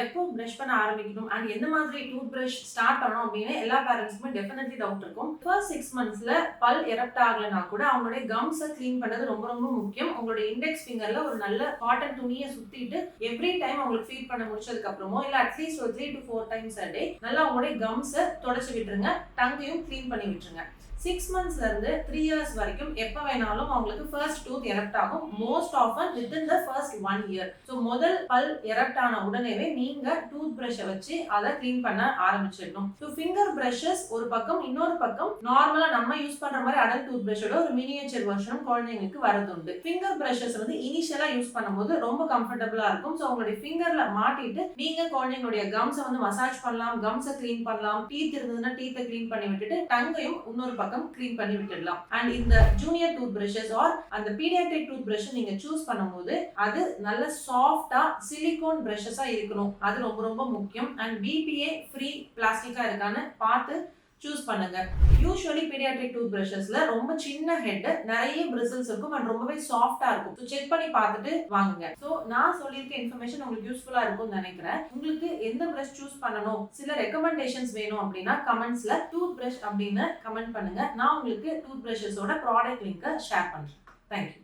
எப்போ பிரஷ் பண்ண ஆரம்பிக்கணும் அண்ட் எந்த மாதிரி டூத் பிரஷ் ஸ்டார்ட் பண்ணணும் அப்படின்னு எல்லா பேரண்ட்ஸ்க்குமே டெஃபினெட்லி டவுட் இருக்கும். ஃபர்ஸ்ட் 6 மந்த்ஸ்ல பல் எரப்ட் ஆகலைன்னா கூட அவங்களுடைய கம்ஸை கிளீன் பண்ணது ரொம்ப ரொம்ப முக்கியம். உங்களுடைய இண்டெக்ஸ் ஃபிங்கர்ல ஒரு நல்ல காட்டன் துணியை சுத்திட்டு எவ்ரி டைம் அவங்களுக்கு ஃபீட் பண்ண முடிச்சதுக்கு அப்புறமோ இல்ல அட்லீஸ்ட் ஒரு 3 to 4 டைம்ஸ் a day நல்லா அவங்களுடைய கம்ஸை தொடச்சு விட்டுருங்க, டங்கையும் கிளீன் பண்ணி விட்டுருங்க. 6 மந்த்ஸ்ல இருந்து 3 இயர்ஸ் வரைக்கும் எப்ப வேணாலும் அவங்களுக்கு ஃபர்ஸ்ட் டூத் எரப்ட் ஆகும். Most often within the first 1 year. So முதல் பல் எரப்ட் ஆன உடனேவே நீங்க டூத் பிரஷை வச்சு அதை கிளீன் பண்ண ஆரம்பிச்சிடணும். ஸோ ஃபிங்கர் பிரஷஸ் ஒரு பக்கம், இன்னொரு பக்கம் நார்மலா நம்ம யூஸ் பண்ற மாதிரி அடல்ட் டூத் பிரஷோட ஒரு மினியேச்சர் வெர்ஷனும் குழந்தைங்களுக்கு வரது உண்டு. ஃபிங்கர் பிரஷஸ் வந்து இனிஷியலா யூஸ் பண்ணும்போது ரொம்ப கம்ஃபர்டபுளா இருக்கும். ஸோ உங்களுடைய ஃபிங்கர்ல மாட்டிட்டு நீங்க குழந்தைங்களுடைய கம்ஸை வந்து மசாஜ் பண்ணலாம், கம்ஸை கிளீன் பண்ணலாம், டீத் இருந்ததுன்னா டீத்தை கிளீன் பண்ணி விட்டுட்டு டங்கையும் இன்னொரு பக்கம் கிளீன் பண்ணி விட்டுடலாம். அண்ட் இந்த ஜூனியர் டூத் பிரஷஸ் ஆர் அந்த பீடியாட்ரிக் டூத் பிரஷ் நீங்க சூஸ் பண்ணும்போது அது நல்ல சாஃப்டா சிலிகான் பிரஷஸா இருக்கணும். அது ரொம்ப ரொம்ப முக்கியம். அண்ட் BPA ஃப்ரீ பிளாஸ்டிக்கா இருக்கான்னு பார்த்து சூஸ் பண்ணுங்க. யூசுவலி பீடியாட்ரிக் டூத் பிரஷஸ்ல ரொம்ப சின்ன ஹெட், நிறைய பிரிசில்ஸ் இருக்கும் அண்ட் ரொம்பவே சாஃப்டா இருக்கும். ஸோ செக் பண்ணி பார்த்துட்டு வாங்குங்க. ஸோ நான் சொல்லியிருக்க இன்ஃபர்மேஷன் உங்களுக்கு யூஸ்ஃபுல்லா இருக்கும்னு நினைக்கிறேன். உங்களுக்கு எந்த பிரஷ் சூஸ் பண்ணணும், சில ரெக்கமெண்டேஷன்ஸ் வேணும் அப்படின்னா கமெண்ட்ஸ்ல டூத் பிரஷ் அப்படின்னு கமெண்ட் பண்ணுங்க. நான் உங்களுக்கு டூத் பிரஷஸோட ப்ராடக்ட் லிங்கை ஷேர் பண்றேன். தேங்க்யூ.